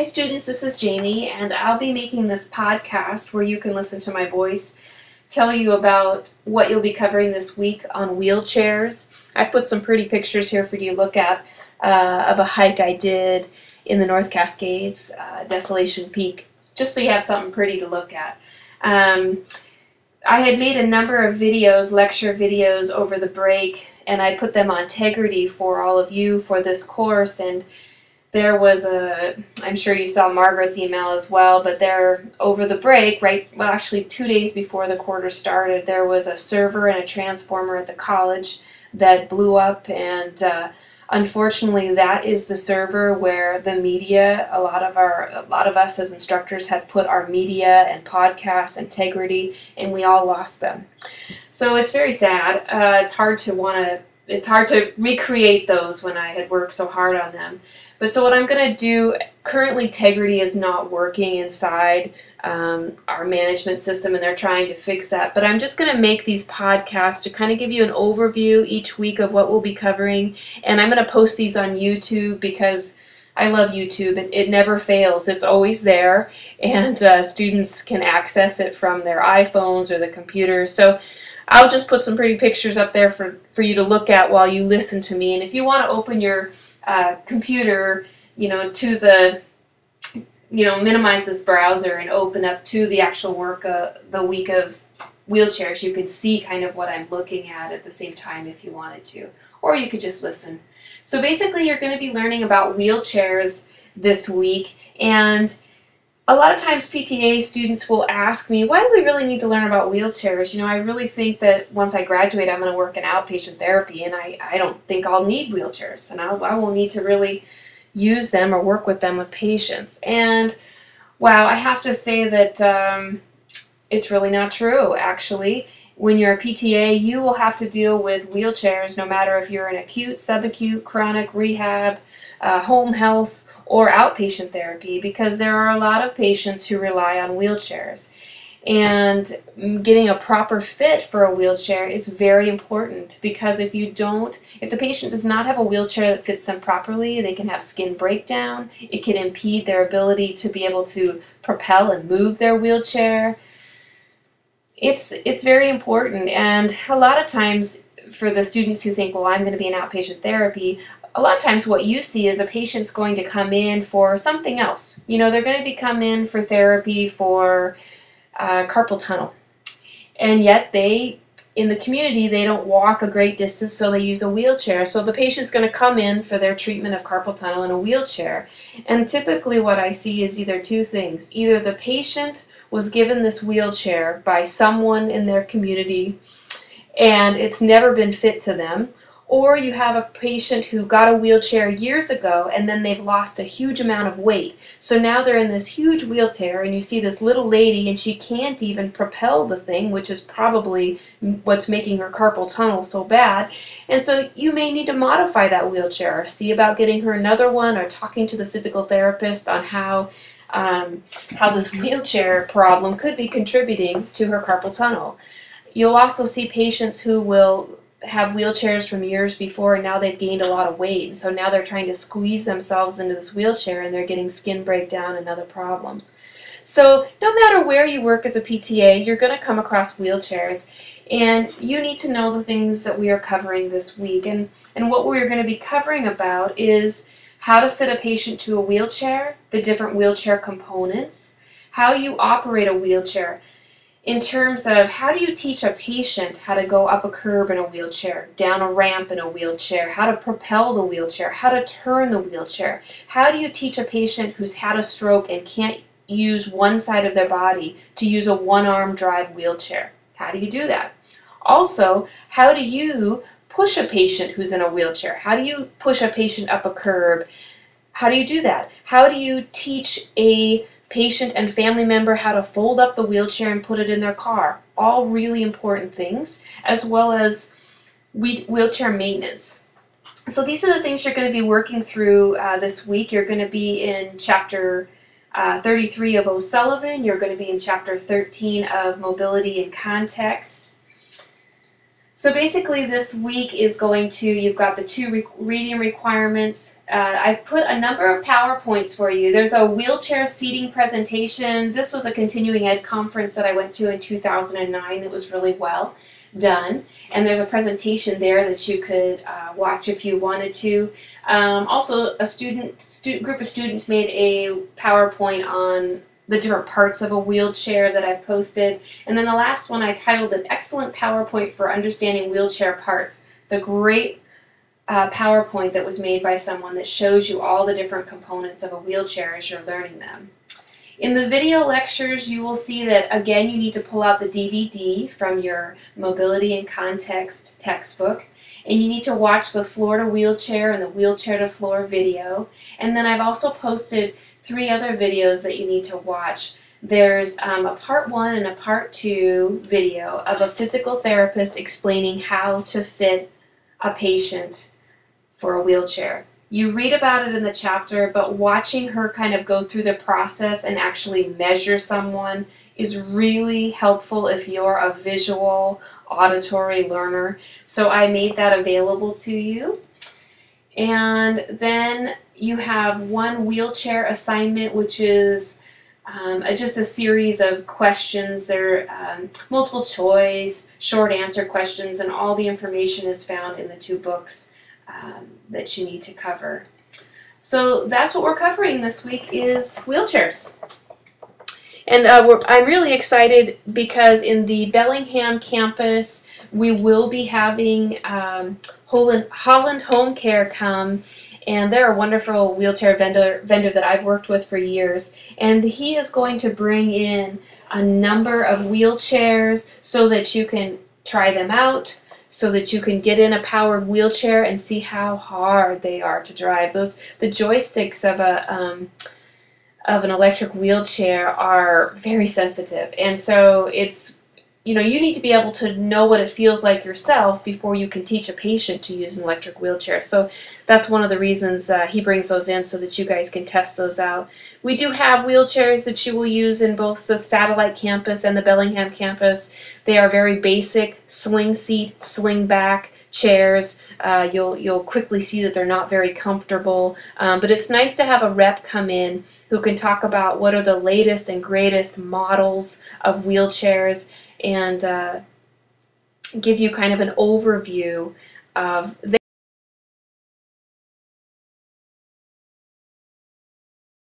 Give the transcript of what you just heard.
Hi students, this is Jamie, and I'll be making this podcast where you can listen to my voice tell you about what you'll be covering this week on wheelchairs. I put some pretty pictures here for you to look at of a hike I did in the North Cascades, Desolation Peak, just so you have something pretty to look at. I had made a number of videos, lecture videos over the break, and I put them on Tegrity for all of you for this course, and there was I'm sure you saw Margaret's email as well, but there, over the break, actually 2 days before the quarter started, there was a server and a transformer at the college that blew up, and unfortunately that is the server where the media, a lot of us as instructors had put our media and podcasts and Tegrity, and we all lost them. So it's very sad. It's hard to recreate those when I had worked so hard on them. But so what I'm going to do, currently Tegrity is not working inside our management system, and they're trying to fix that. But I'm just going to make these podcasts to kind of give you an overview each week of what we'll be covering. And I'm going to post these on YouTube because I love YouTube. It never fails. It's always there, and students can access it from their iPhones or the computers. So I'll just put some pretty pictures up there for you to look at while you listen to me. And if you want to open your computer, to the, minimize this browser and open up to the actual the week of wheelchairs, you could see kind of what I'm looking at the same time if you wanted to, or you could just listen. So basically you're going to be learning about wheelchairs this week, and a lot of times PTA students will ask me, why do we really need to learn about wheelchairs? I really think that once I graduate I'm going to work in outpatient therapy, and I don't think I'll need wheelchairs, and I won't need to really use them or work with them with patients. And wow, I have to say that it's really not true, actually. When you're a PTA, you will have to deal with wheelchairs no matter if you're in acute, subacute, chronic, rehab, home health, or outpatient therapy, because there are a lot of patients who rely on wheelchairs. And getting a proper fit for a wheelchair is very important, because if the patient does not have a wheelchair that fits them properly, they can have skin breakdown. It can impede their ability to be able to propel and move their wheelchair. It's very important, and a lot of times for the students who think, well, I'm going to be in outpatient therapy, a lot of times what you see is a patient's going to come in for something else. They're going to come in for therapy for carpal tunnel. And yet in the community, they don't walk a great distance, so they use a wheelchair. So the patient's going to come in for their treatment of carpal tunnel in a wheelchair. And typically what I see is either two things. Either the patient was given this wheelchair by someone in their community and it's never been fit to them, or you have a patient who got a wheelchair years ago and then they've lost a huge amount of weight. So now they're in this huge wheelchair, and you see this little lady and she can't even propel the thing, which is probably what's making her carpal tunnel so bad. And so you may need to modify that wheelchair, or see about getting her another one, or talking to the physical therapist on how this wheelchair problem could be contributing to her carpal tunnel. You'll also see patients who will have wheelchairs from years before, and now they've gained a lot of weight, and so now they're trying to squeeze themselves into this wheelchair, and they're getting skin breakdown and other problems. So no matter where you work as a PTA, you're going to come across wheelchairs, and you need to know the things that we are covering this week. And what we're going to be covering about is how to fit a patient to a wheelchair, the different wheelchair components, how you operate a wheelchair, in terms of how do you teach a patient how to go up a curb in a wheelchair, down a ramp in a wheelchair, how to propel the wheelchair, how to turn the wheelchair. How do you teach a patient who's had a stroke and can't use one side of their body to use a one-arm drive wheelchair? How do you do that? Also, how do you push a patient who's in a wheelchair? How do you push a patient up a curb? How do you do that? How do you teach a patient and family member how to fold up the wheelchair and put it in their car? All really important things, as well as wheelchair maintenance. So these are the things you're going to be working through this week. You're going to be in chapter 33 of O'Sullivan. You're going to be in chapter 13 of Mobility and Context. So basically this week is going to, you've got the two reading requirements. I've put a number of PowerPoints for you. There's a wheelchair seating presentation. This was a continuing ed conference that I went to in 2009 that was really well done. And there's a presentation there that you could watch if you wanted to. Also, a group of students made a PowerPoint on the different parts of a wheelchair that I've posted. And then the last one I titled An Excellent PowerPoint for Understanding Wheelchair Parts. It's a great PowerPoint that was made by someone that shows you all the different components of a wheelchair as you're learning them. In the video lectures, you will see that, again, you need to pull out the DVD from your Mobility and Context textbook, and you need to watch the floor to wheelchair and the wheelchair to floor video. And then I've also posted 3 other videos that you need to watch. There's a part 1 and a part 2 video of a physical therapist explaining how to fit a patient for a wheelchair. You read about it in the chapter, but watching her kind of go through the process and actually measure someone is really helpful if you're a visual, auditory learner. So I made that available to you. And then you have one wheelchair assignment, which is just a series of questions. They're multiple choice, short answer questions, and all the information is found in the 2 books that you need to cover. So that's what we're covering this week is wheelchairs. And I'm really excited because in the Bellingham campus we will be having Holland Home Care come, and they're a wonderful wheelchair vendor that I've worked with for years, and he is going to bring in a number of wheelchairs so that you can try them out, so that you can get in a powered wheelchair and see how hard they are to drive. The joysticks of an electric wheelchair are very sensitive, and so it's, you need to be able to know what it feels like yourself before you can teach a patient to use an electric wheelchair. So that's one of the reasons he brings those in, so that you guys can test those out. We do have wheelchairs that you will use in both the Satellite campus and the Bellingham campus. They are very basic sling seat, sling back chairs. You'll quickly see that they're not very comfortable, but it's nice to have a rep come in who can talk about what are the latest and greatest models of wheelchairs and give you kind of an overview of